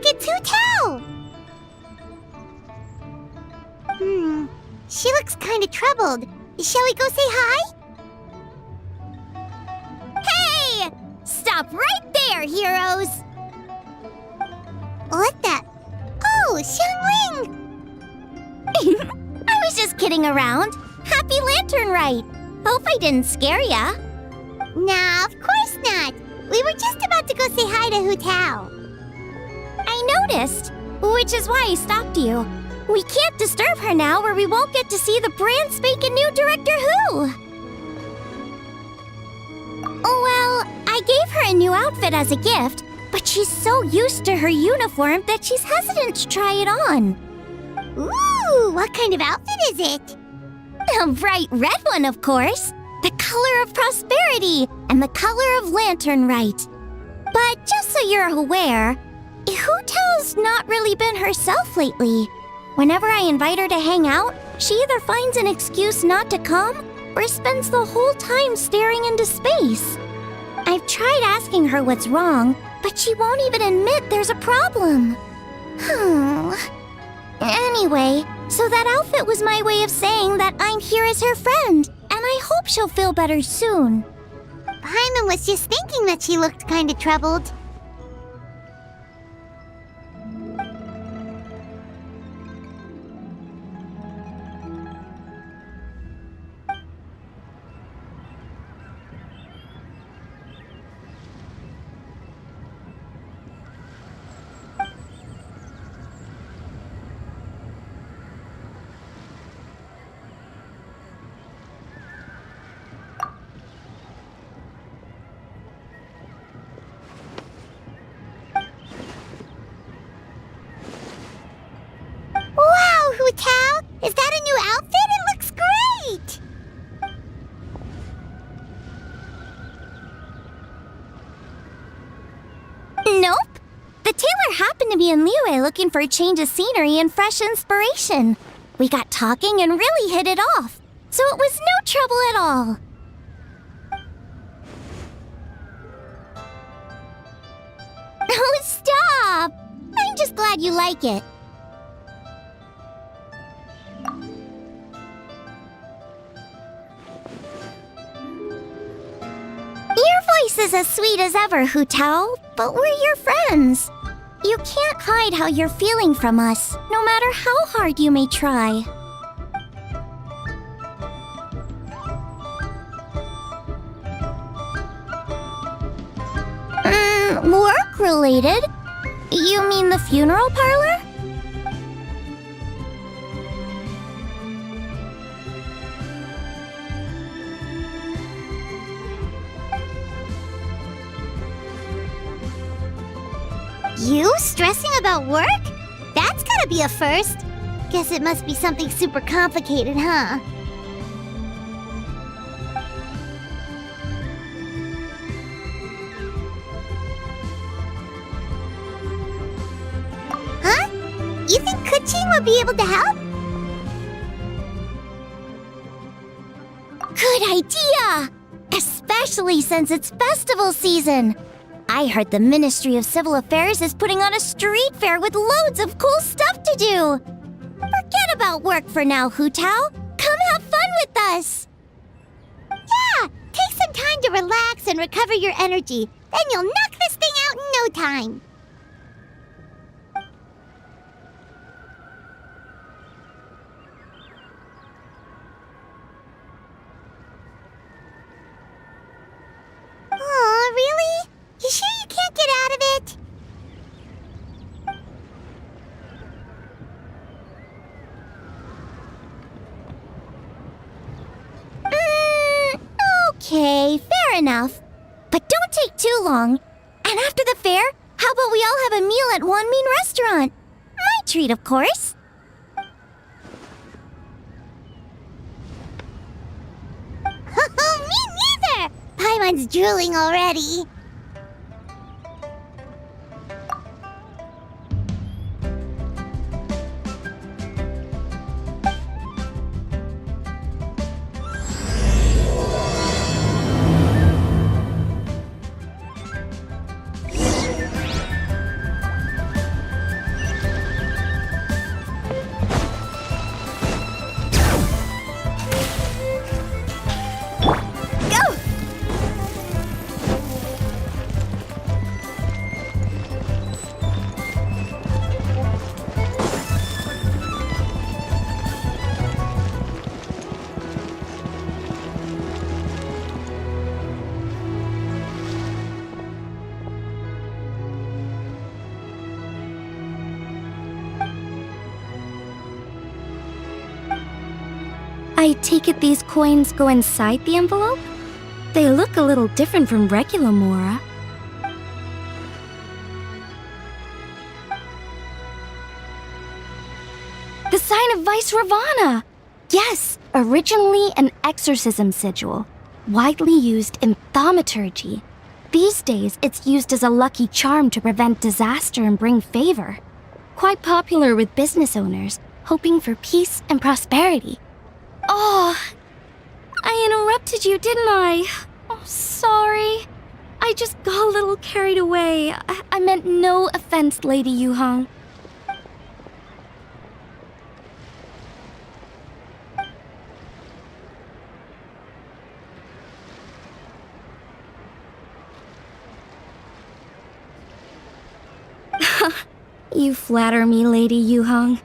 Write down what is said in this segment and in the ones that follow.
It's Hu Tao! She looks kind of troubled. Shall we go say hi? Hey! Stop right there, heroes! What the? Oh, Xiangling! I was just kidding around. Happy Lantern Rite! Hope I didn't scare ya. Nah, of course not. We were just about to go say hi to Hu Tao. I noticed, which is why I stopped you. We can't disturb her now or we won't get to see the brand spanking new Director Who. Well, I gave her a new outfit as a gift, but she's so used to her uniform that she's hesitant to try it on. Ooh, what kind of outfit is it? A bright red one, of course. The color of prosperity and the color of Lantern Rite. But just so you're aware, Hu Tao's not really been herself lately. Whenever I invite her to hang out, she either finds an excuse not to come or spends the whole time staring into space. I've tried asking her what's wrong, but she won't even admit there's a problem. Anyway, so that outfit was my way of saying that I'm here as her friend, and I hope she'll feel better soon. Paimon was just thinking that she looked kind of troubled. Wow, Hu Tao! Is that a new outfit? It looks great! Nope. The tailor happened to be in Liyue looking for a change of scenery and fresh inspiration. We got talking and really hit it off, so it was no trouble at all. Oh, stop! I'm just glad you like it. Your voice is as sweet as ever, Hu Tao, but we're your friends. You can't hide how you're feeling from us, no matter how hard you may try. Work-related? You mean the funeral parlor? You stressing about work? That's gotta be a first. Guess it must be something super complicated, huh? Huh? You think Kuchin would be able to help? Good idea! Especially since it's festival season. I heard the Ministry of Civil Affairs is putting on a street fair with loads of cool stuff to do. Forget about work for now, Hu Tao. Come have fun with us. Yeah, take some time to relax and recover your energy. Then you'll knock this thing out in no time. Oh, really? You sure you can't get out of it? Okay, fair enough. But don't take too long. And after the fair, how about we all have a meal at Wanmin Restaurant? My treat, of course. Everyone's drooling already. I take it these coins go inside the envelope? They look a little different from regular Mora. The sign of Vice Ravana! Yes, originally an exorcism sigil, widely used in thaumaturgy. These days, it's used as a lucky charm to prevent disaster and bring favor. Quite popular with business owners, hoping for peace and prosperity. Oh, I interrupted you, didn't I? Oh, sorry. I just got a little carried away. I meant no offense, Lady Yuhong. You flatter me, Lady Yuhong.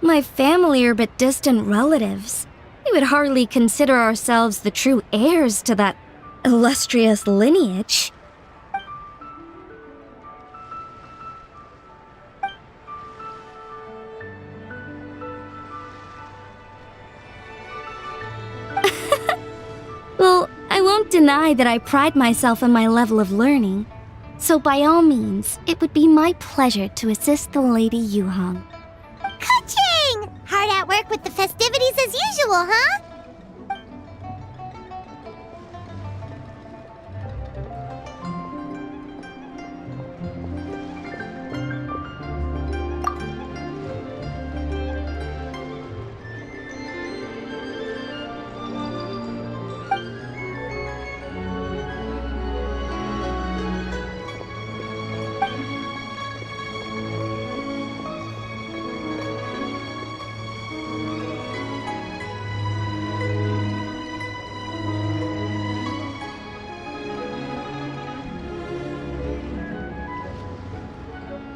My family are but distant relatives. We would hardly consider ourselves the true heirs to that illustrious lineage. Well, I won't deny that I pride myself on my level of learning. So by all means, it would be my pleasure to assist the Lady Yuhong. Ka-ching! Hard at work with the festivities as usual, huh?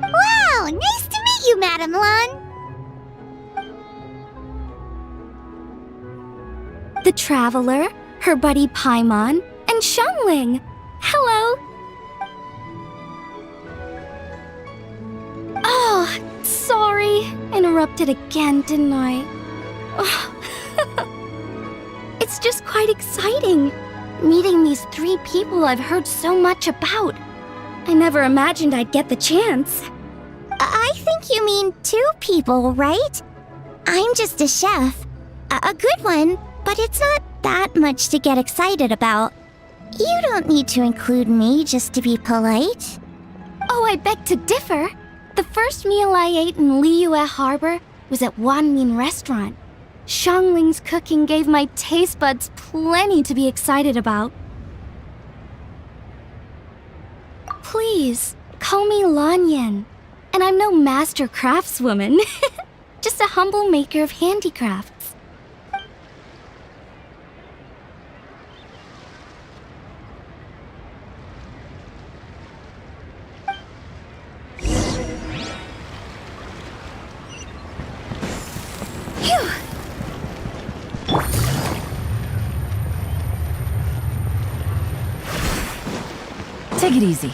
Wow, nice to meet you, Madam Lun. The Traveler, her buddy Paimon, and Xiangling. Hello. Oh, sorry. Interrupted again, didn't I? Oh. It's just quite exciting, meeting these 3 people I've heard so much about. I never imagined I'd get the chance. I think you mean 2 people, right? I'm just a chef. A good one, but it's not that much to get excited about. You don't need to include me just to be polite. Oh, I beg to differ. The first meal I ate in Liyue Harbor was at Wanmin Restaurant. Xiangling's cooking gave my taste buds plenty to be excited about. Please, call me Lanyan. And I'm no master craftswoman. Just a humble maker of handicrafts. Phew! Take it easy.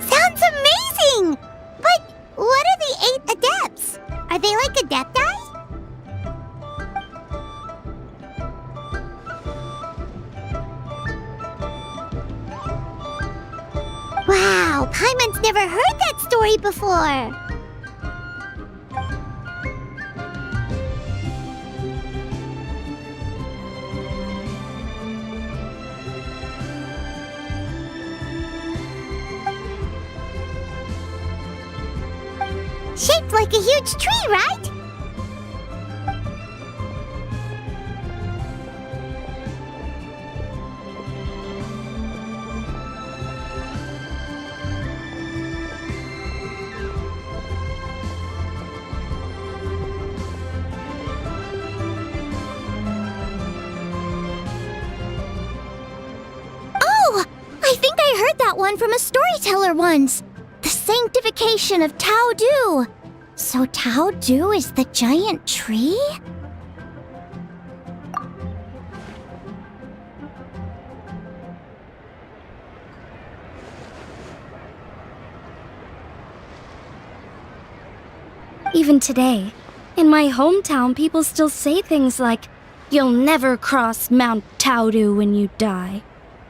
Sounds amazing! But what are the 8 adepts? Are they like adepti? Wow, Paimon's never heard that story before. Shaped like a huge tree, right? Oh, I think I heard that one from a storyteller once. The sanctification of Tao Du. So Tao Du is the giant tree? Even today, in my hometown, people still say things like, "You'll never cross Mount Taodu when you die."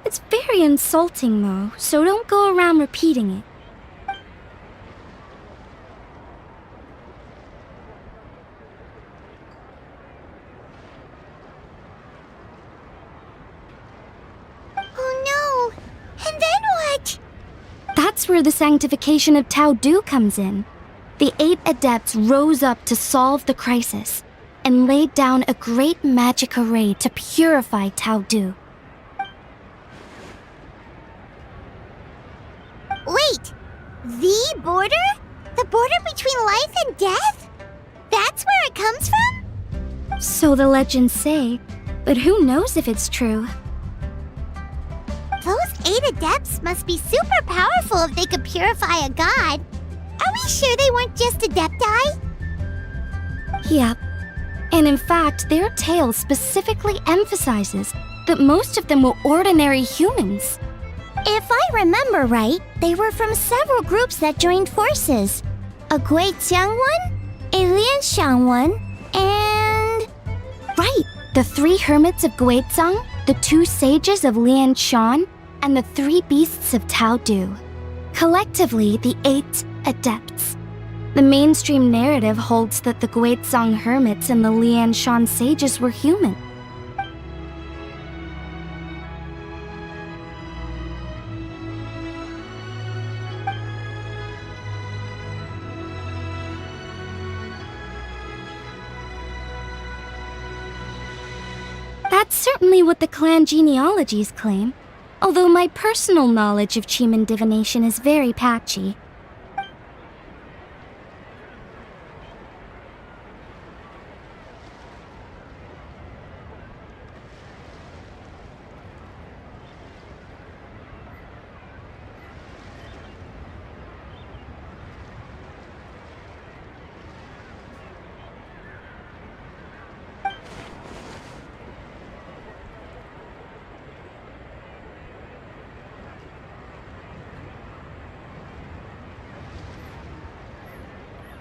It's very insulting, though, so don't go around repeating it. Oh no! And then what? That's where the sanctification of Tao Du comes in. The 8 Adepts rose up to solve the crisis and laid down a great magic array to purify Tao Du. Wait! The border? The border between life and death? That's where it comes from? So the legends say, but who knows if it's true? Those 8 Adepts must be super powerful if they could purify a god. Are we sure they weren't just Adepti? Yep. And in fact, their tale specifically emphasizes that most of them were ordinary humans. If I remember right, they were from several groups that joined forces. A Guixiang one, a Lianxiang one, and... Right, the 3 hermits of Guizang, the 2 sages of Lianshan, and the 3 beasts of Tao Du. Collectively, the 8 Adepts. The mainstream narrative holds that the Guizang hermits and the Lianshan sages were human. That's certainly what the clan genealogies claim, although my personal knowledge of Chiman divination is very patchy.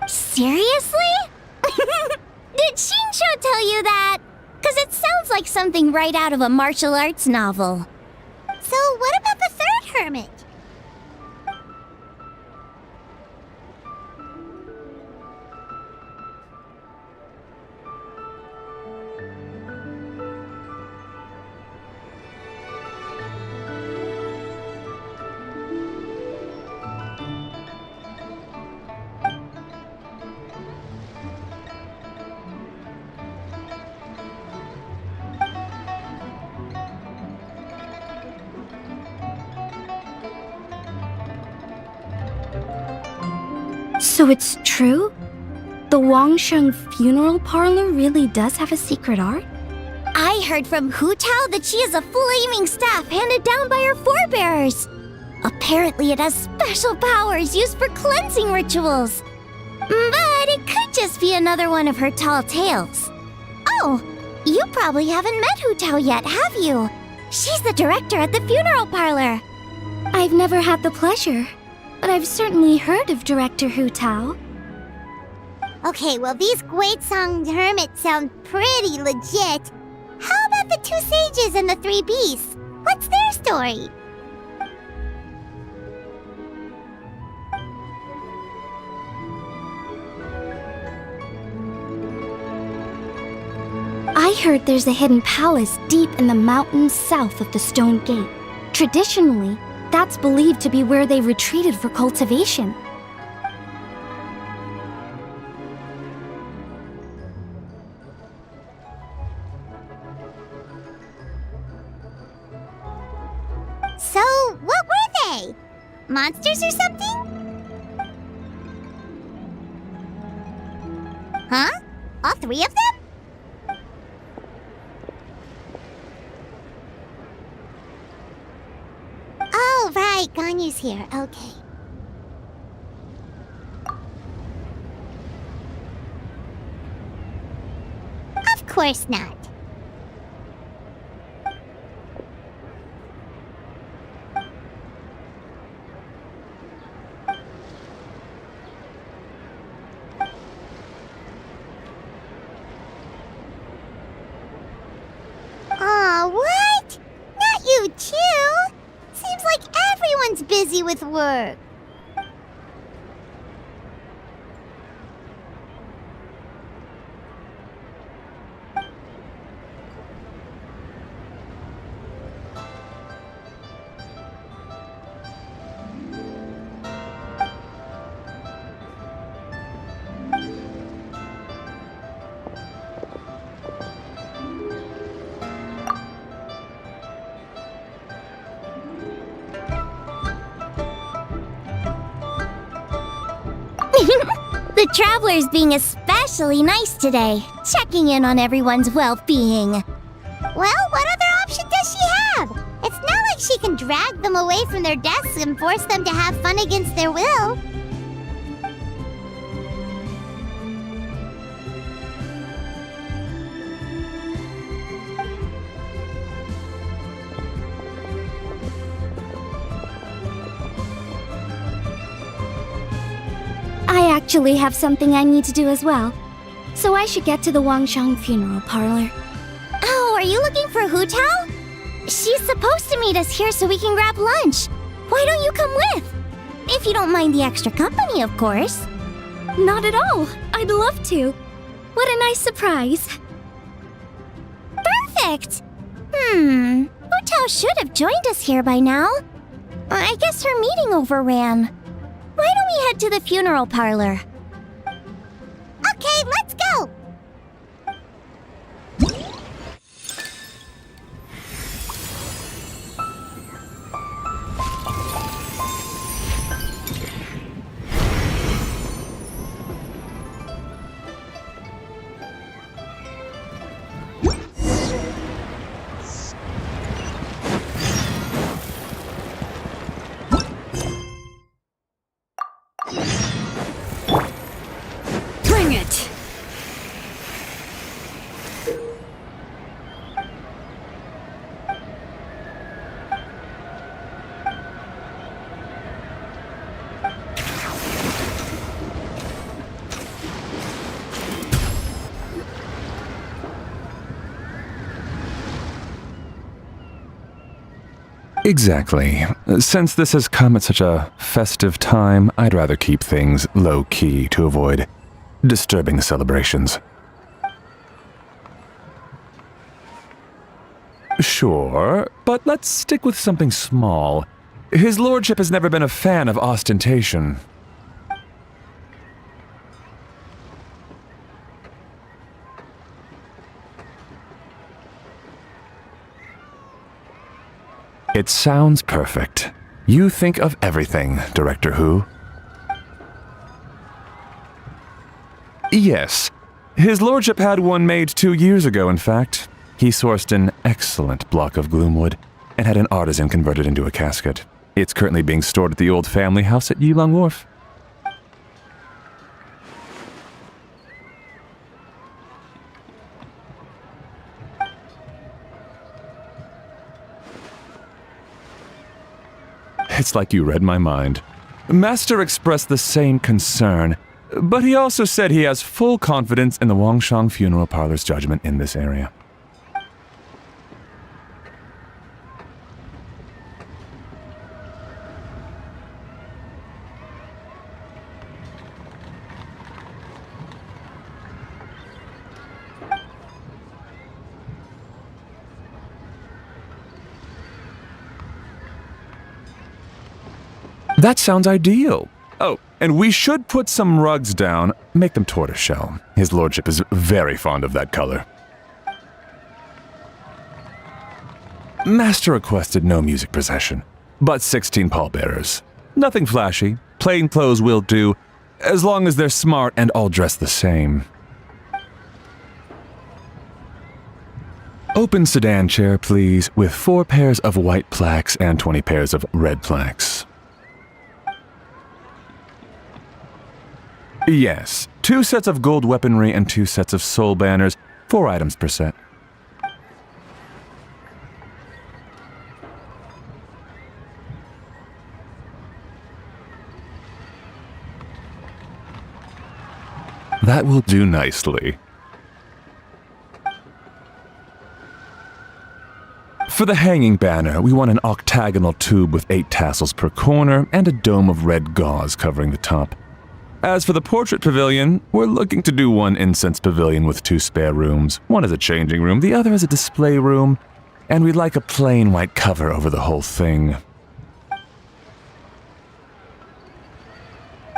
Seriously? Did Shinsho tell you that? Because it sounds like something right out of a martial arts novel. So what about the 3rd hermit? So it's true? The Wangsheng funeral parlor really does have a secret art? I heard from Hu Tao that she is a flaming staff handed down by her forebears. Apparently it has special powers used for cleansing rituals. But it could just be another one of her tall tales. Oh, you probably haven't met Hu Tao yet, have you? She's the director at the funeral parlor. I've never had the pleasure, but I've certainly heard of Director Hu Tao. Okay, well these Guizang hermits sound pretty legit. How about the 2 sages and the 3 beasts? What's their story? heard there's a hidden palace deep in the mountains south of the stone gate. Traditionally, that's believed to be where they retreated for cultivation. So, what were they? Monsters or something? Huh? All three of them? Oh, right. Ganyu's here. Okay. Of course not. Aw, what? Not you too? Seems like everyone's busy with work. The traveler's being especially nice today, checking in on everyone's well-being. Well, what other option does she have? It's not like she can drag them away from their desks and force them to have fun against their will. I actually have something I need to do as well. So I should get to the Wangshang funeral parlor. Oh, are you looking for Hu Tao? She's supposed to meet us here so we can grab lunch. Why don't you come with? If you don't mind the extra company, of course. Not at all. I'd love to. What a nice surprise. Perfect! Hu Tao should have joined us here by now. I guess her meeting overran. Why don't we head to the funeral parlor? Okay, let's go! Bring it! Exactly. Since this has come at such a festive time, I'd rather keep things low-key to avoid disturbing the celebrations. Sure, but let's stick with something small. His lordship has never been a fan of ostentation. It sounds perfect. You think of everything, Director Hu. Yes. His lordship had one made 2 years ago, in fact. He sourced an excellent block of gloomwood and had an artisan convert it into a casket. It's currently being stored at the old family house at Yilong Wharf. It's like you read my mind. Master expressed the same concern, but he also said he has full confidence in the Wangshang funeral parlor's judgment in this area. That sounds ideal. Oh, and we should put some rugs down. Make them tortoiseshell. His lordship is very fond of that color. Master requested no music procession, but 16 pallbearers. Nothing flashy. Plain clothes will do, as long as they're smart and all dressed the same. Open sedan chair, please, with 4 pairs of white plaques and 20 pairs of red plaques. Yes, 2 sets of gold weaponry and 2 sets of soul banners, 4 items per set. That will do nicely. For the hanging banner, we want an octagonal tube with 8 tassels per corner and a dome of red gauze covering the top. As for the portrait pavilion, we're looking to do 1 incense pavilion with 2 spare rooms. One is a changing room, the other is a display room, and we'd like a plain white cover over the whole thing.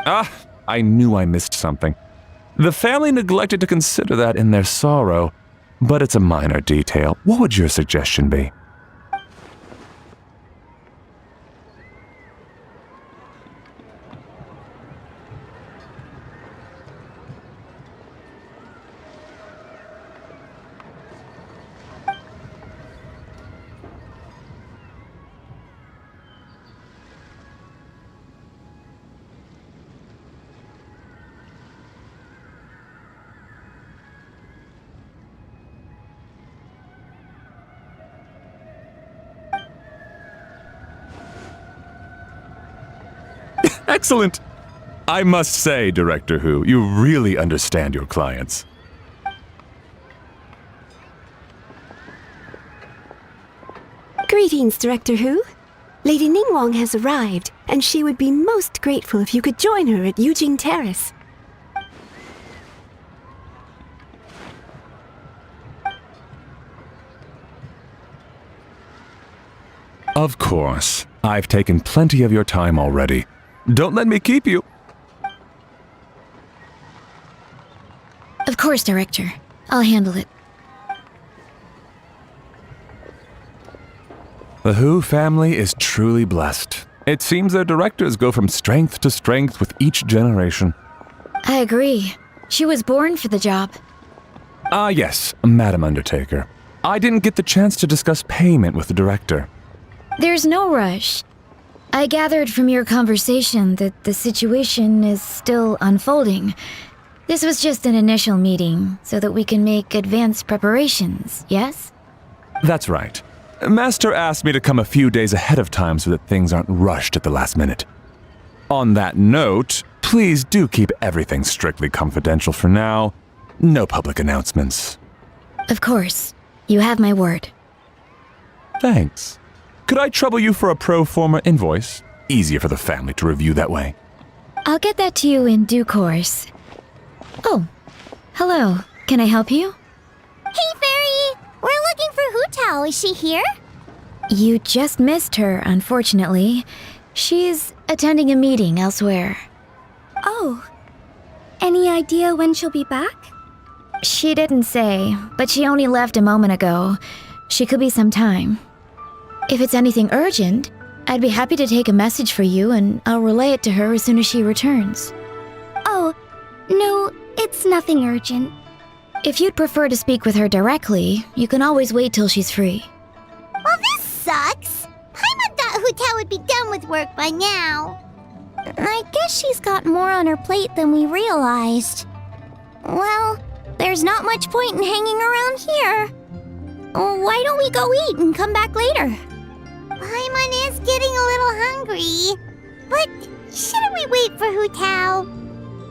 Ah, I knew I missed something. The family neglected to consider that in their sorrow, but it's a minor detail. What would your suggestion be? Excellent! I must say, Director Who, you really understand your clients. Greetings, Director Who. Lady Ningguang has arrived, and she would be most grateful if you could join her at Yujing Terrace. Of course. I've taken plenty of your time already. Don't let me keep you. Of course, Director. I'll handle it. The Who family is truly blessed. It seems their directors go from strength to strength with each generation. I agree. She was born for the job. Ah, yes, Madam Undertaker. I didn't get the chance to discuss payment with the director. There's no rush. I gathered from your conversation that the situation is still unfolding. This was just an initial meeting, so that we can make advanced preparations, yes? That's right. Master asked me to come a few days ahead of time so that things aren't rushed at the last minute. On that note, please do keep everything strictly confidential for now. No public announcements. Of course. You have my word. Thanks. Could I trouble you for a pro forma invoice? Easier for the family to review that way. I'll get that to you in due course. Oh, hello. Can I help you? Hey, Fairy! We're looking for Hu Tao. Is she here? You just missed her, unfortunately. She's attending a meeting elsewhere. Oh. Any idea when she'll be back? She didn't say, but she only left a moment ago. She could be some time. If it's anything urgent, I'd be happy to take a message for you and I'll relay it to her as soon as she returns. Oh, no, it's nothing urgent. If you'd prefer to speak with her directly, you can always wait till she's free. Well, this sucks. Paimon thought Hu Tao would be done with work by now. I guess she's got more on her plate than we realized. Well, there's not much point in hanging around here. Why don't we go eat and come back later? Paimon is getting a little hungry. But shouldn't we wait for Hu Tao?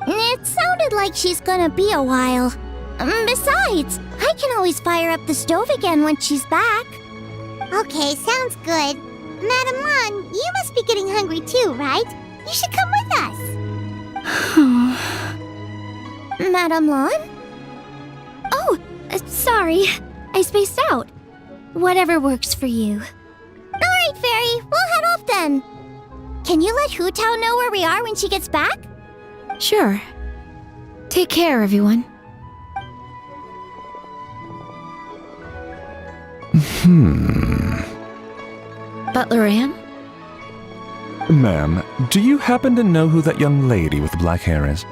It sounded like she's gonna be a while. Besides, I can always fire up the stove again when she's back. Okay, sounds good. Madam Lan, you must be getting hungry too, right? You should come with us. Madam Lan? Oh, sorry. I spaced out. Whatever works for you. All right, Fairy. We'll head off then. Can you let Hu Tao know where we are when she gets back? Sure. Take care, everyone. Butler Anne? Ma'am, do you happen to know who that young lady with the black hair is?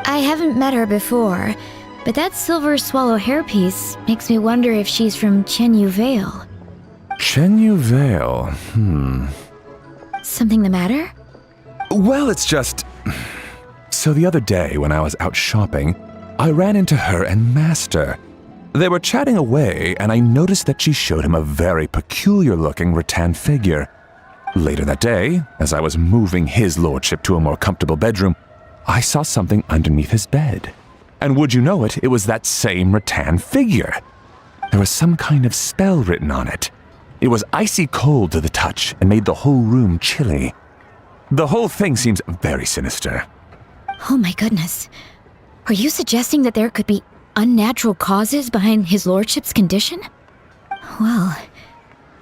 I haven't met her before, but that silver swallow hairpiece makes me wonder if she's from Chenyu Vale. Chenyu Vale, Something the matter? Well, it's just... So the other day when I was out shopping, I ran into her and Master. They were chatting away, and I noticed that she showed him a very peculiar-looking rattan figure. Later that day, as I was moving his lordship to a more comfortable bedroom, I saw something underneath his bed. And would you know it, it was that same rattan figure. There was some kind of spell written on it. It was icy cold to the touch and made the whole room chilly. The whole thing seems very sinister. Oh my goodness. Are you suggesting that there could be unnatural causes behind his lordship's condition? Well,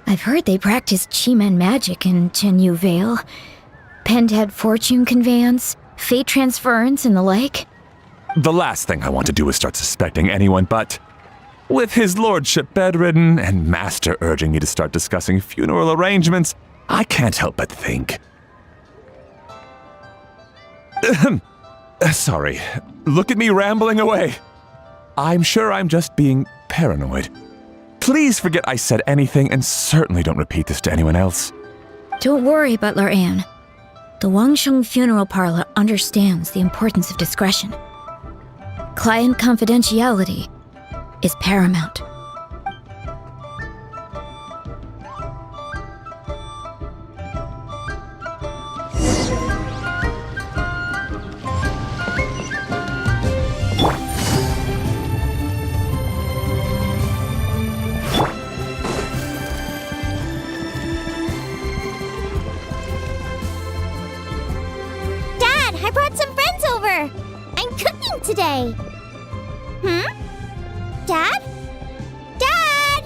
I've heard they practice Chi-Men magic in Chenyu Vale. Pendhead fortune conveyance, fate transference, and the like. The last thing I want to do is start suspecting anyone, but with his lordship bedridden and Master urging me to start discussing funeral arrangements, I can't help but think. Sorry, look at me rambling away. I'm sure I'm just being paranoid. Please forget I said anything and certainly don't repeat this to anyone else. Don't worry, Butler Anne. The Wangsheng Funeral Parlor understands the importance of discretion. Client confidentiality is paramount. Dad, I brought some friends over. I'm cooking today. Dad? Dad!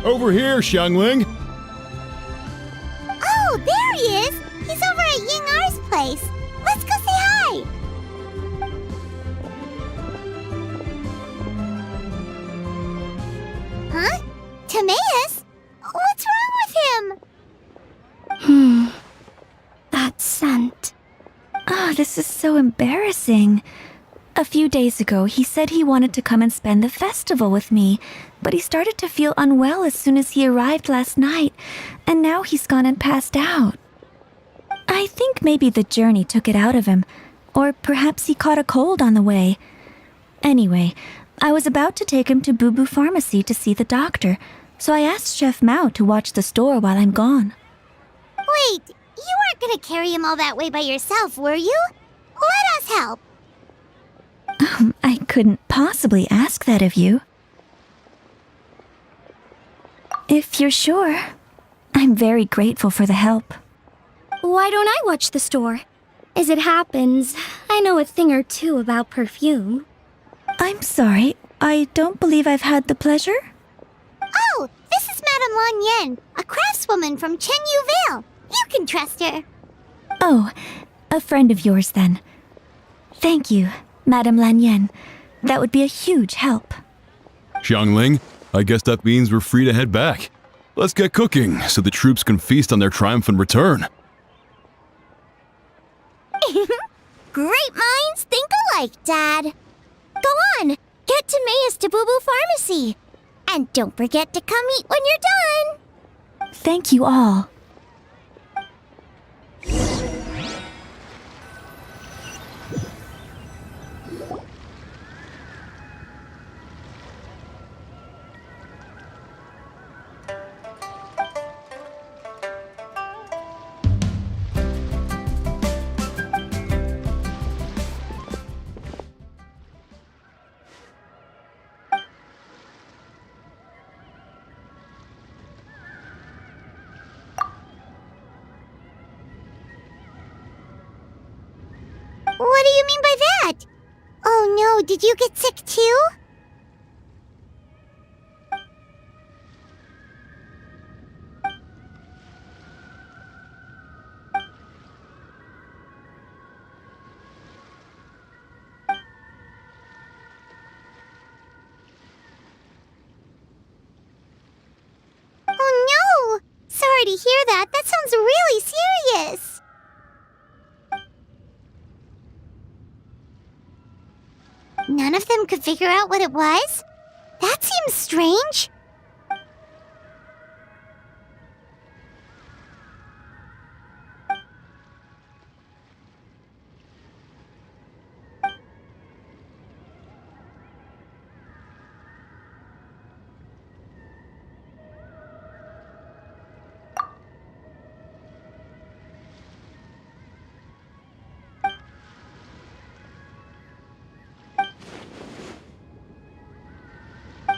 Over here, Xiangling. Oh, there he is. He's over at Ying R's place. Let's go say hi. Huh? Timaeus? What's wrong with him? That scent. Oh, this is so embarrassing. A few days ago, he said he wanted to come and spend the festival with me, but he started to feel unwell as soon as he arrived last night, and now he's gone and passed out. I think maybe the journey took it out of him, or perhaps he caught a cold on the way. Anyway, I was about to take him to Boo Boo Pharmacy to see the doctor, so I asked Chef Mao to watch the store while I'm gone. Wait, you weren't gonna carry him all that way by yourself, were you? Let us help. I couldn't possibly ask that of you. If you're sure, I'm very grateful for the help. Why don't I watch the store? As it happens, I know a thing or two about perfume. I'm sorry, I don't believe I've had the pleasure. Oh, this is Madame Lan Yen, a craftswoman from Chenyu Vale. You can trust her. Oh, a friend of yours then. Thank you, Madame Lan Yen. That would be a huge help. Xiangling, I guess that means we're free to head back. Let's get cooking so the troops can feast on their triumphant return. Great minds think alike, Dad. Go on, get Timaeus to Boo Boo Pharmacy. And don't forget to come eat when you're done. Thank you all. What do you mean by that? Oh no, did you get sick too? sorry to hear that. That sounds really serious. None of them could figure out what it was? That seems strange.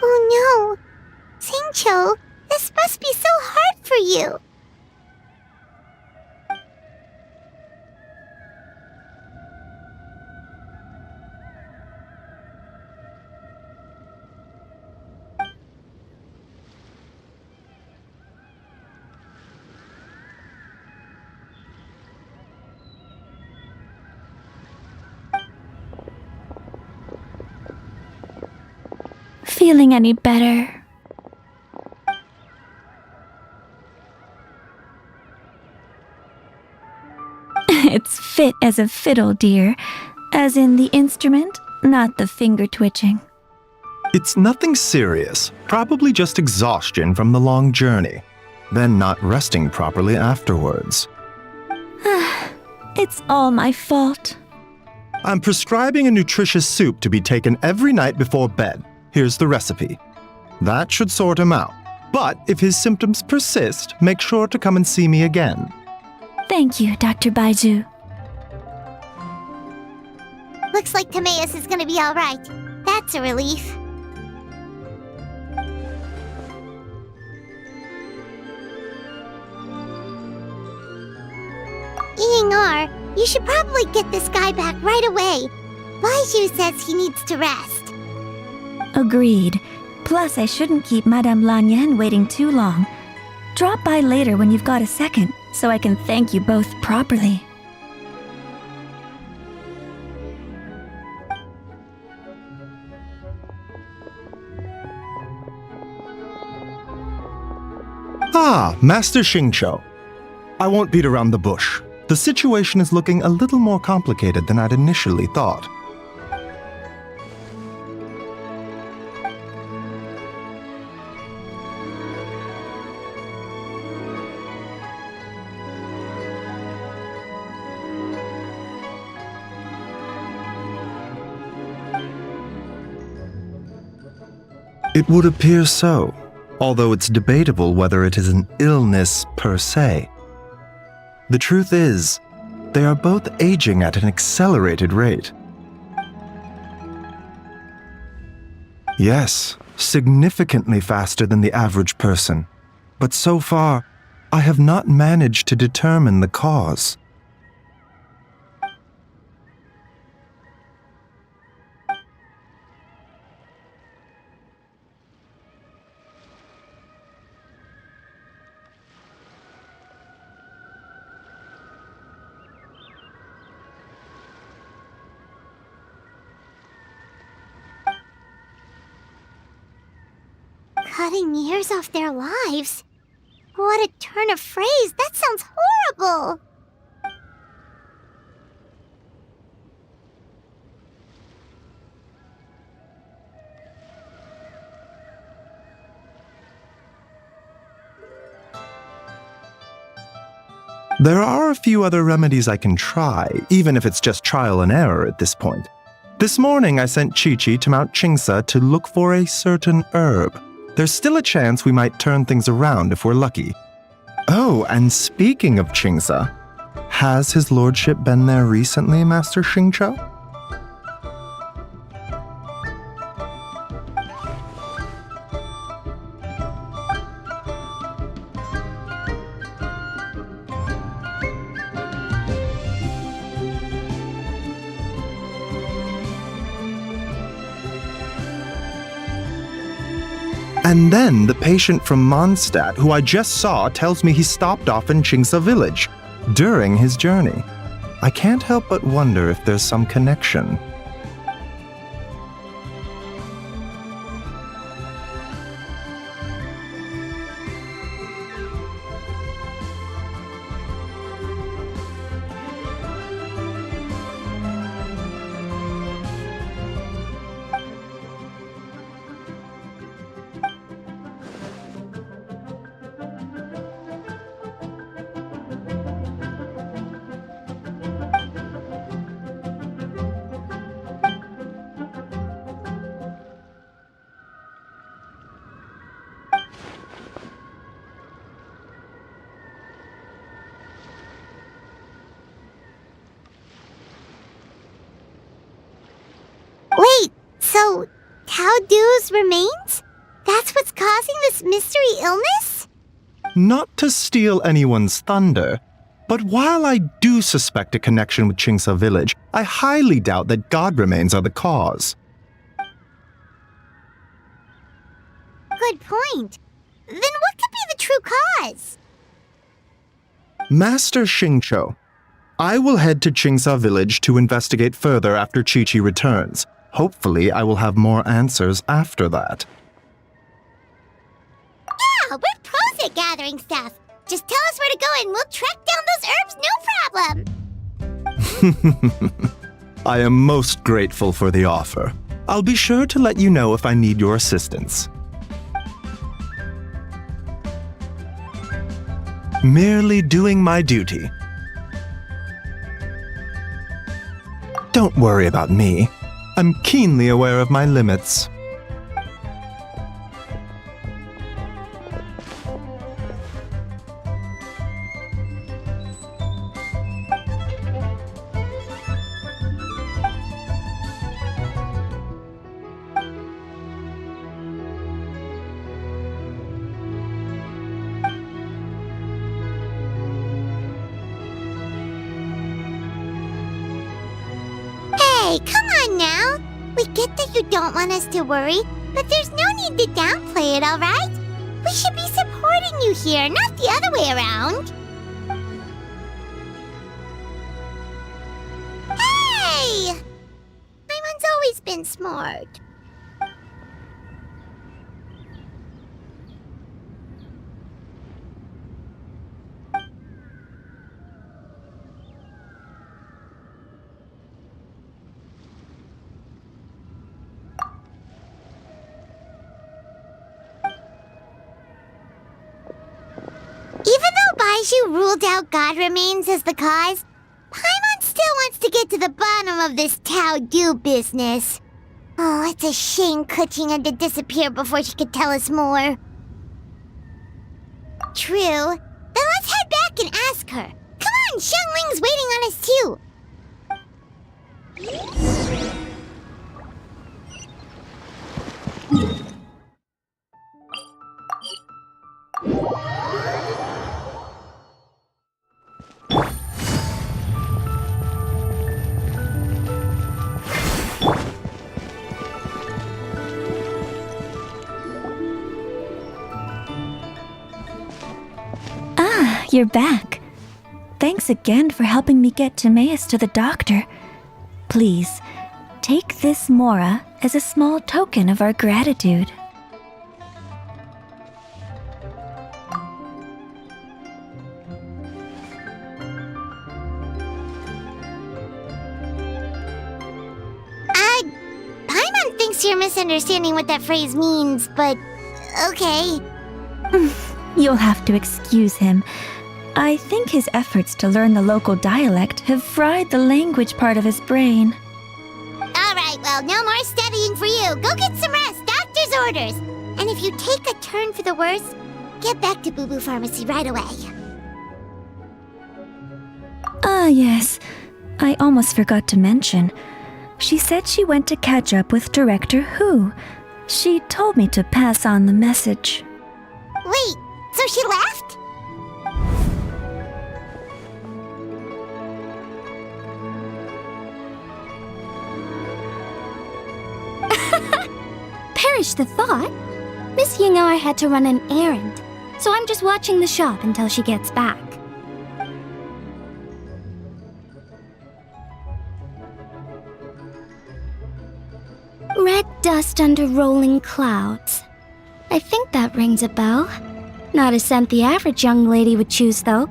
Oh no! Singcho, this must be so hard for you! Feeling any better? It's fit as a fiddle, dear. As in the instrument, not the finger twitching. It's nothing serious, probably just exhaustion from the long journey, then not resting properly afterwards. It's all my fault. I'm prescribing a nutritious soup to be taken every night before bed. Here's the recipe. That should sort him out. But if his symptoms persist, make sure to come and see me again. Thank you, Dr. Baiju. Looks like Timaeus is gonna be alright. That's a relief. Ying-ar, you should probably get this guy back right away. Baiju says he needs to rest. Agreed. Plus, I shouldn't keep Madame Lanyan waiting too long. Drop by later when you've got a second, so I can thank you both properly. Ah, Master Xingqiu. I won't beat around the bush. The situation is looking a little more complicated than I'd initially thought. It would appear so, although it's debatable whether it is an illness per se. The truth is, they are both aging at an accelerated rate. Yes, significantly faster than the average person, but so far, I have not managed to determine the cause. Cutting years off their lives? What a turn of phrase! That sounds horrible! There are a few other remedies I can try, even if it's just trial and error at this point. This morning I sent Chi-Chi to Mount Qingsa to look for a certain herb. There's still a chance we might turn things around if we're lucky. Oh, and speaking of Qingsa, has his lordship been there recently, Master Xingqiu? And then the patient from Mondstadt, who I just saw, tells me he stopped off in Qingsa village during his journey. I can't help but wonder if there's some connection. So, Tao Du's remains? That's what's causing this mystery illness? Not to steal anyone's thunder, but while I do suspect a connection with Qingsa village, I highly doubt that god remains are the cause. Good point. Then what could be the true cause? Master Xingqiu, I will head to Qingsa village to investigate further after Qiqi returns. Hopefully, I will have more answers after that. Yeah, we're pros at gathering stuff. Just tell us where to go and we'll track down those herbs, no problem. I am most grateful for the offer. I'll be sure to let you know if I need your assistance. Merely doing my duty. Don't worry about me. I'm keenly aware of my limits. Hey, come on now. We get that you don't want us to worry, but there's no need to downplay it, alright? We should be supporting you here, not the other way around. Hey! Paimon's always been smart. Even though Baizhu ruled out God remains as the cause, Paimon still wants to get to the bottom of this Tao Du business. Oh, it's a shame Kuching had to disappear before she could tell us more. True. Then let's head back and ask her. Come on, Xiangling's waiting on us too. You're back. Thanks again for helping me get Timaeus to the doctor. Please, take this Mora as a small token of our gratitude. Paimon thinks you're misunderstanding what that phrase means, but okay. You'll have to excuse him. I think his efforts to learn the local dialect have fried the language part of his brain. Alright, well, no more studying for you. Go get some rest. Doctor's orders. And if you take a turn for the worse, get back to Boo Boo Pharmacy right away. Ah, yes. I almost forgot to mention. She said she went to catch up with Director Hu. She told me to pass on the message. Wait, so she left? Perish the thought. Miss Yingar had to run an errand, so I'm just watching the shop until she gets back. Red dust under rolling clouds. I think that rings a bell. Not a scent the average young lady would choose, though.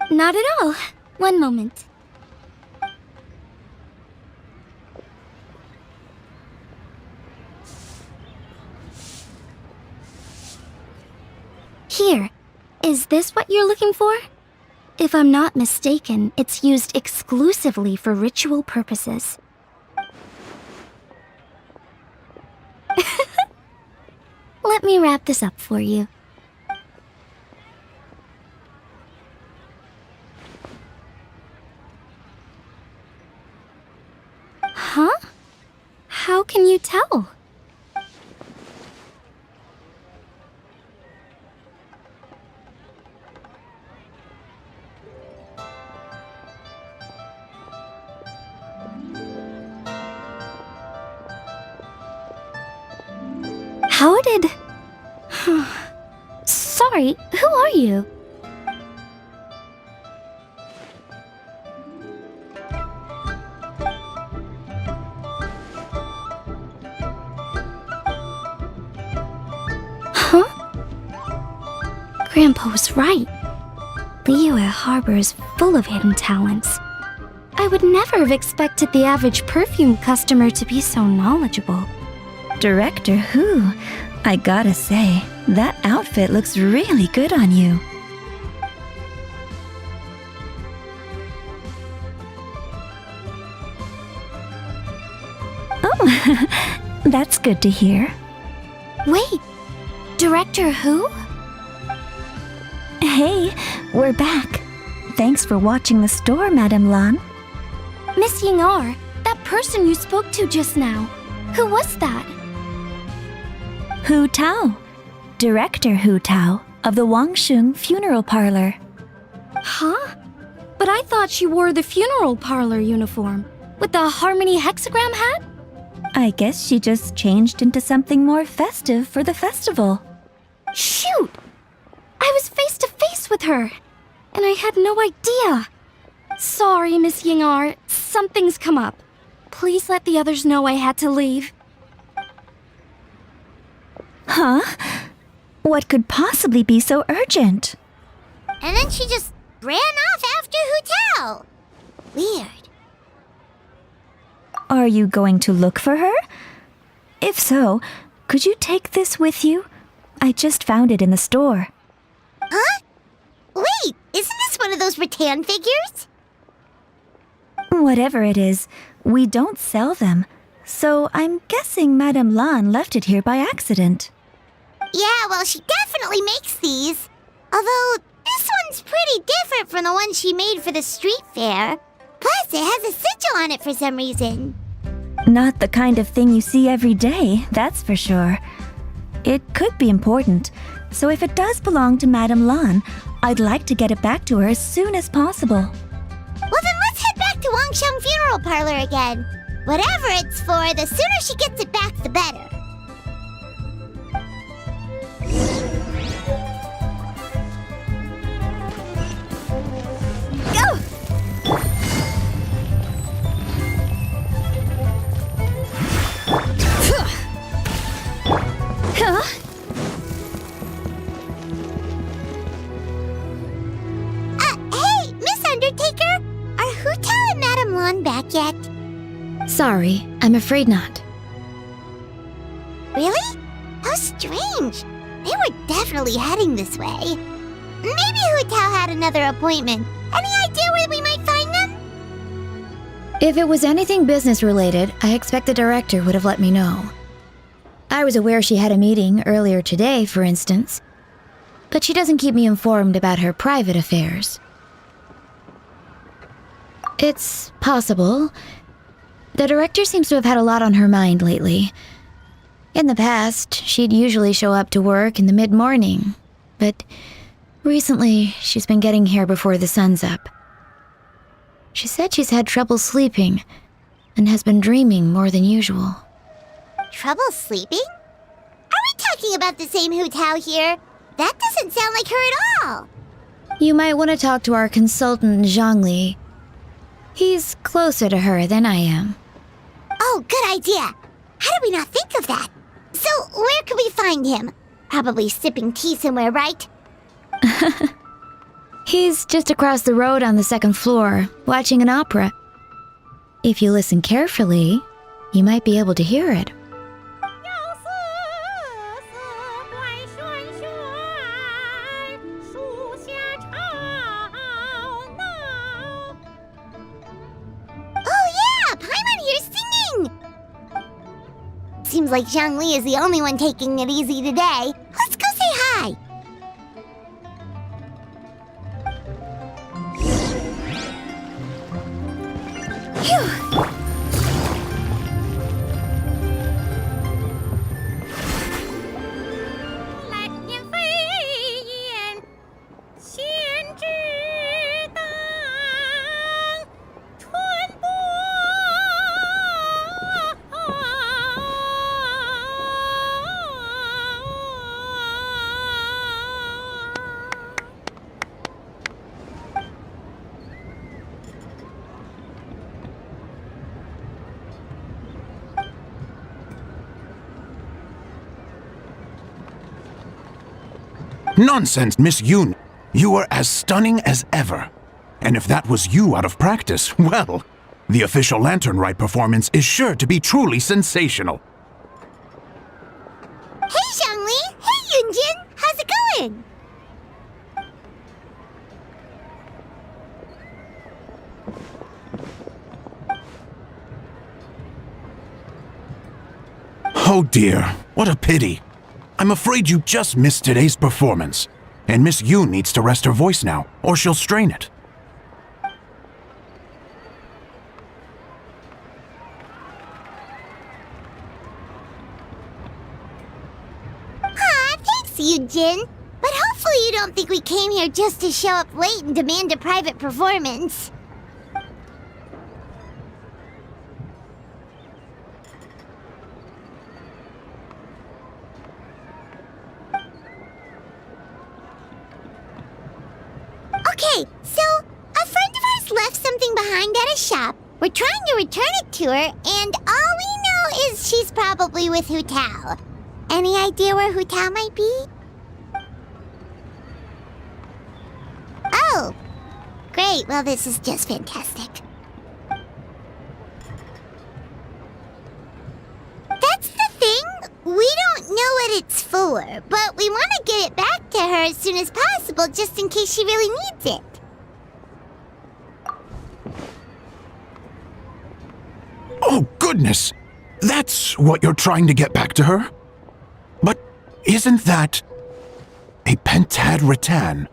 Not at all. One moment. Here. Is this what you're looking for? If I'm not mistaken, it's used exclusively for ritual purposes. Let me wrap this up for you. How did... Sorry, who are you? Huh? Grandpa was right. Liyue Harbor is full of hidden talents. I would never have expected the average perfume customer to be so knowledgeable. Director Who? I gotta say, that outfit looks really good on you. Oh, that's good to hear. Wait, Director Who? Hey, we're back. Thanks for watching the store, Madame Lan. Miss Ying-ar, that person you spoke to just now. Who was that? Hu Tao, Director Hu Tao of the Wangsheng Funeral Parlor. Huh? But I thought she wore the funeral parlor uniform with the Harmony hexagram hat? I guess she just changed into something more festive for the festival. Shoot! I was face to face with her, and I had no idea. Sorry, Miss Ying-ar, something's come up. Please let the others know I had to leave. Huh? What could possibly be so urgent? And then she just ran off after Hu Tao. Weird. Are you going to look for her? If so, could you take this with you? I just found it in the store. Huh? Wait, isn't this one of those rattan figures? Whatever it is, we don't sell them. So I'm guessing Madame Lan left it here by accident. Yeah, well, she definitely makes these. Although, this one's pretty different from the one she made for the street fair. Plus, it has a sigil on it for some reason. Not the kind of thing you see every day, that's for sure. It could be important, so if it does belong to Madame Lan, I'd like to get it back to her as soon as possible. Well, then let's head back to Wangsheng Funeral Parlor again. Whatever it's for, the sooner she gets it back, the better. Go! Huh? Hey, Miss Undertaker! Are Hu Tao and Madame Lan back yet? Sorry, I'm afraid not. Really? How strange. They were definitely heading this way. Maybe Hu Tao had another appointment. Any idea where we might find them? If it was anything business related, I expect the director would have let me know. I was aware she had a meeting earlier today, for instance, but she doesn't keep me informed about her private affairs. It's possible. The director seems to have had a lot on her mind lately. In the past, she'd usually show up to work in the mid-morning, but recently she's been getting here before the sun's up. She said she's had trouble sleeping and has been dreaming more than usual. Trouble sleeping? Are we talking about the same Hu Tao here? That doesn't sound like her at all. You might want to talk to our consultant, Zhangli. He's closer to her than I am. Oh, good idea. How did we not think of that? So, where could we find him? Probably sipping tea somewhere, right? He's just across the road on the second floor, watching an opera. If you listen carefully, you might be able to hear it. Oh yeah, Paimon here's singing! Seems like Zhangli is the only one taking it easy today. Let's go say hi! Phew! Nonsense, Miss Yoon. You are as stunning as ever. And if that was you out of practice, well, the official Lantern Rite performance is sure to be truly sensational. Hey, Zhongli! Hey, Yunjin! How's it going? Oh dear, what a pity. I'm afraid you just missed today's performance. And Miss Yoon needs to rest her voice now, or she'll strain it. Aw, thanks, Yunjin. But hopefully you don't think we came here just to show up late and demand a private performance. Okay, so a friend of ours left something behind at a shop. We're trying to return it to her, and all we know is she's probably with Hu Tao. Any idea where Hu Tao might be? Oh, great. Well, this is just fantastic. That's the thing. We don't know what it's for, but we want to get it back to her as soon as possible just in case she really needs it. Oh, goodness! That's what you're trying to get back to her? But isn't that a pentad rattan?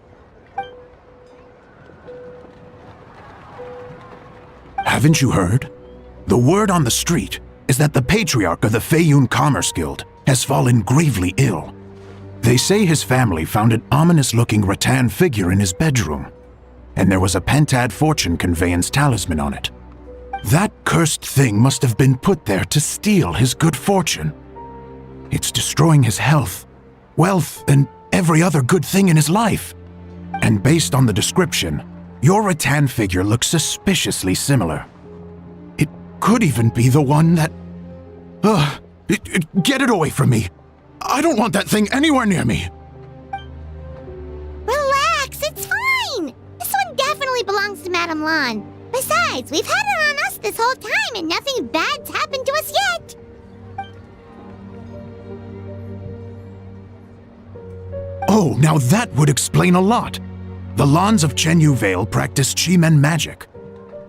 Haven't you heard? The word on the street is that the patriarch of the Feiyun Commerce Guild has fallen gravely ill. They say his family found an ominous-looking rattan figure in his bedroom, and there was a pentad fortune conveyance talisman on it. That cursed thing must have been put there to steal his good fortune. It's destroying his health, wealth, and every other good thing in his life. And based on the description, your rattan figure looks suspiciously similar. It could even be the one that... get it away from me! I don't want that thing anywhere near me! Relax, it's fine! This one definitely belongs to Madame Lan. Besides, we've had it on us this whole time and nothing bad's happened to us yet! Oh, now that would explain a lot. The Lans of Chenyu Vale practice Chi-Men magic.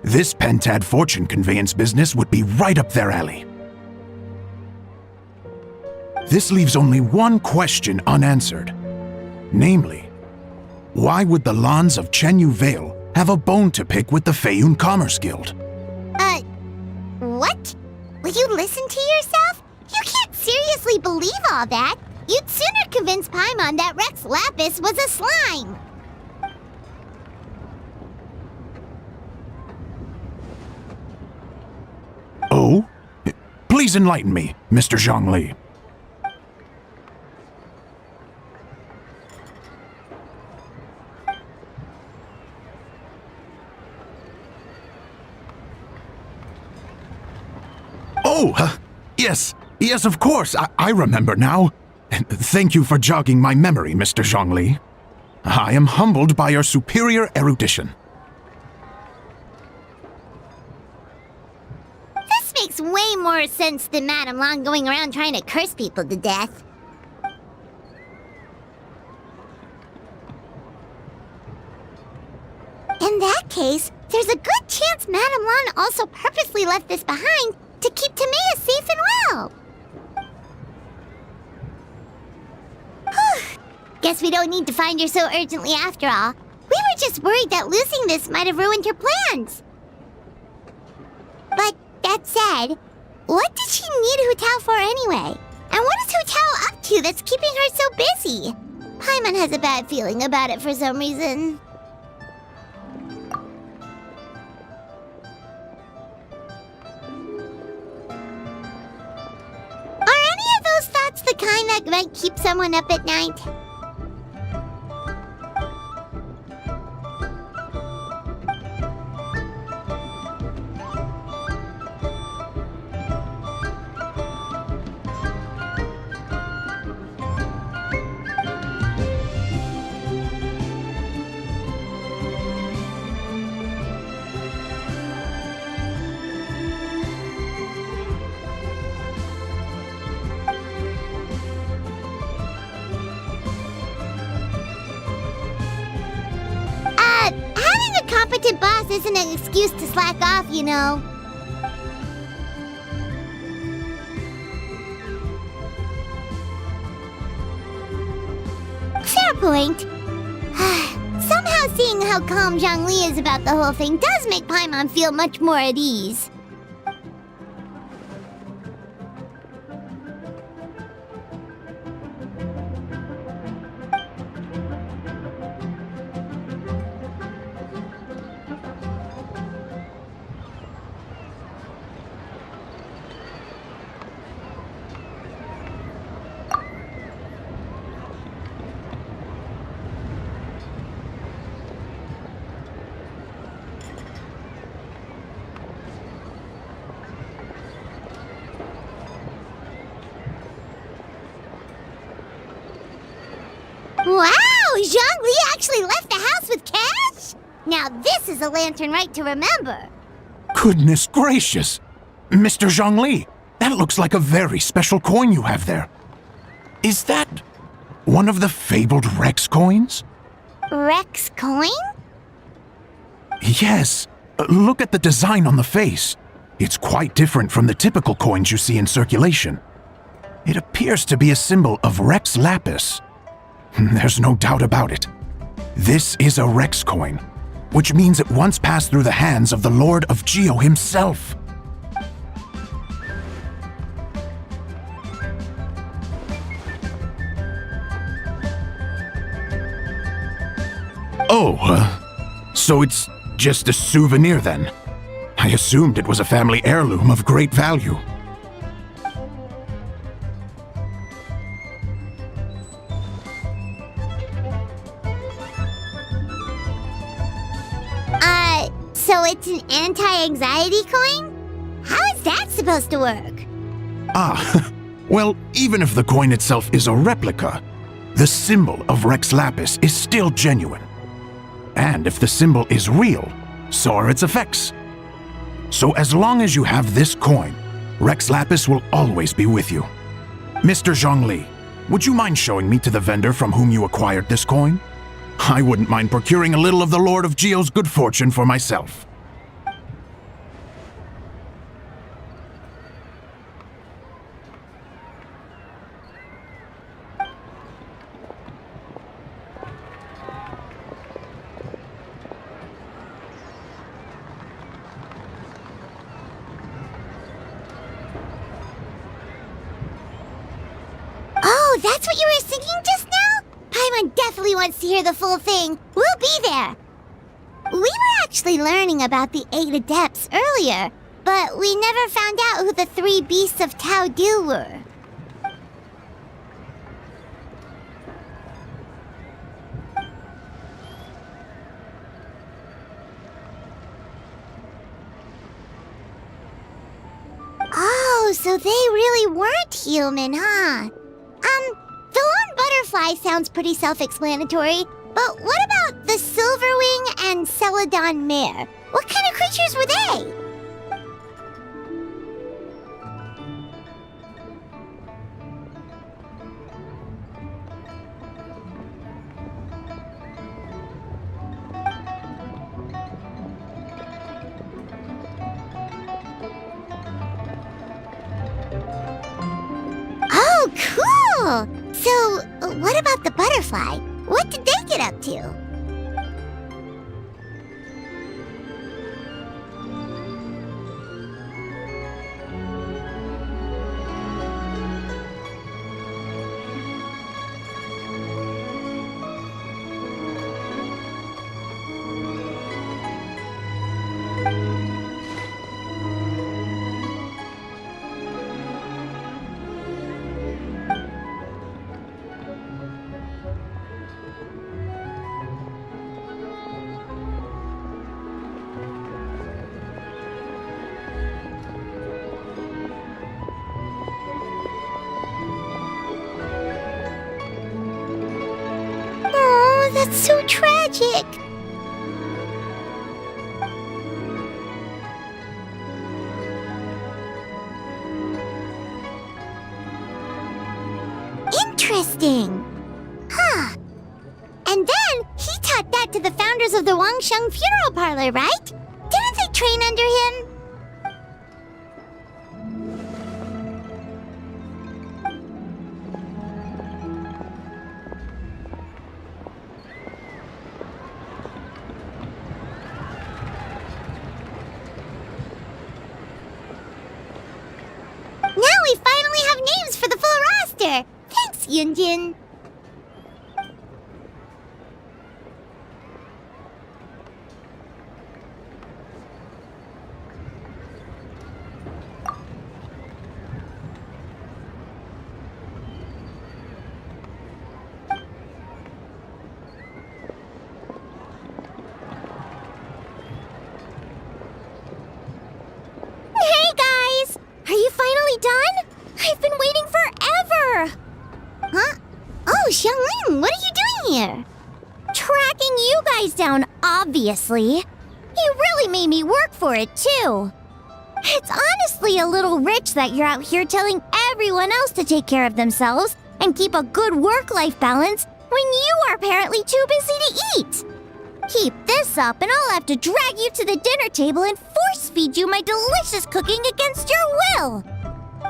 This pentad fortune conveyance business would be right up their alley. This leaves only one question unanswered. Namely, why would the Lans of Chenyu Vale have a bone to pick with the Feiyun Commerce Guild? What? Will you listen to yourself? You can't seriously believe all that. You'd sooner convince Paimon that Rex Lapis was a slime. Oh? Please enlighten me, Mr. Zhongli. Oh, yes, of course. I remember now. Thank you for jogging my memory, Mr. Zhongli. I am humbled by your superior erudition. This makes way more sense than Madame Lan going around trying to curse people to death. In that case, there's a good chance Madame Lan also purposely left this behind to keep Tamea safe and well. Guess we don't need to find her so urgently after all. We were just worried that losing this might have ruined her plans. But that said, what did she need Hu Tao for anyway? And what is Hu Tao up to that's keeping her so busy? Paimon has a bad feeling about it for some reason. Are any of those thoughts the kind that might keep someone up at night? incompetent boss isn't an excuse to slack off, you know. Fair point. Somehow seeing how calm Zhongli is about the whole thing does make Paimon feel much more at ease. Wow! Zhongli actually left the house with cash? Now this is a lantern right to remember. Goodness gracious! Mr. Zhongli, that looks like a very special coin you have there. Is that one of the fabled Rex coins? Rex coin? Yes. Look at the design on the face. It's quite different from the typical coins you see in circulation. It appears to be a symbol of Rex Lapis. There's no doubt about it. This is a Rex coin, which means it once passed through the hands of the Lord of Geo himself. So it's just a souvenir then? I assumed it was a family heirloom of great value. So it's an anti-anxiety coin? How is that supposed to work? Well, even if the coin itself is a replica, the symbol of Rex Lapis is still genuine. And if the symbol is real, so are its effects. So as long as you have this coin, Rex Lapis will always be with you. Mr. Zhongli, would you mind showing me to the vendor from whom you acquired this coin? I wouldn't mind procuring a little of the Lord of Geo's good fortune for myself. Oh, that's what you were singing just now? Paimon definitely wants to hear the full thing. We'll be there. We were actually learning about the 8 Adepts earlier, but we never found out who the 3 Beasts of Tao Dil were. Oh, so they really weren't human, huh? The lone butterfly sounds pretty self-explanatory, but what about the Silverwing and Celadon mare? What kind of creatures were they? Oh, cool! So, what about the butterfly? What did they get up to? That's so tragic. Interesting. Huh. And then he taught that to the founders of the Wangsheng Funeral Parlor, right? Didn't they train under him? Now we finally have names for the full roster! Thanks, Yunjin! Hey guys! Are you finally done? I've been waiting forever! Huh? Oh, Xiangling, what are you doing here? Tracking you guys down, obviously. You really made me work for it, too. It's honestly a little rich that you're out here telling everyone else to take care of themselves and keep a good work-life balance when you are apparently too busy to eat. Keep this up and I'll have to drag you to the dinner table and force-feed you my delicious cooking against your will.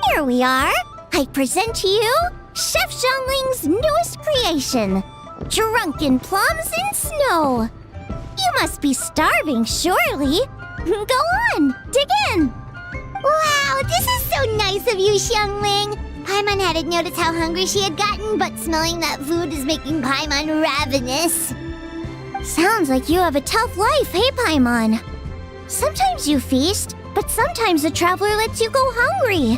Here we are. I present to you Chef Xiangling's newest creation, Drunken Plums in Snow. You must be starving, surely. Go on, dig in. Wow, this is so nice of you, Xiangling. Paimon hadn't noticed how hungry she had gotten, but smelling that food is making Paimon ravenous. Sounds like you have a tough life, hey, Paimon? Sometimes you feast, but sometimes the traveler lets you go hungry.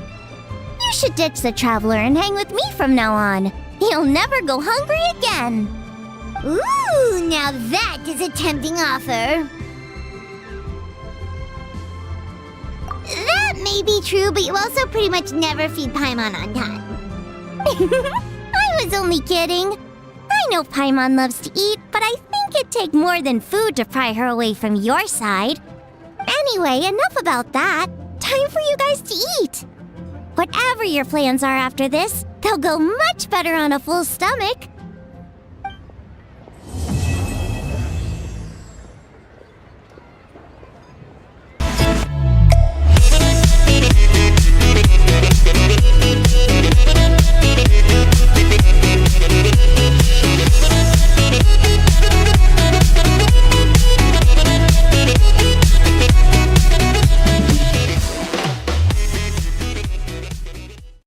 You should ditch the traveler and hang with me from now on. You'll never go hungry again. Ooh, now that is a tempting offer. That may be true, but you also pretty much never feed Paimon on time. I was only kidding. I know Paimon loves to eat, but I think it'd take more than food to pry her away from your side. Anyway, enough about that. Time for you guys to eat. Whatever your plans are after this, they'll go much better on a full stomach.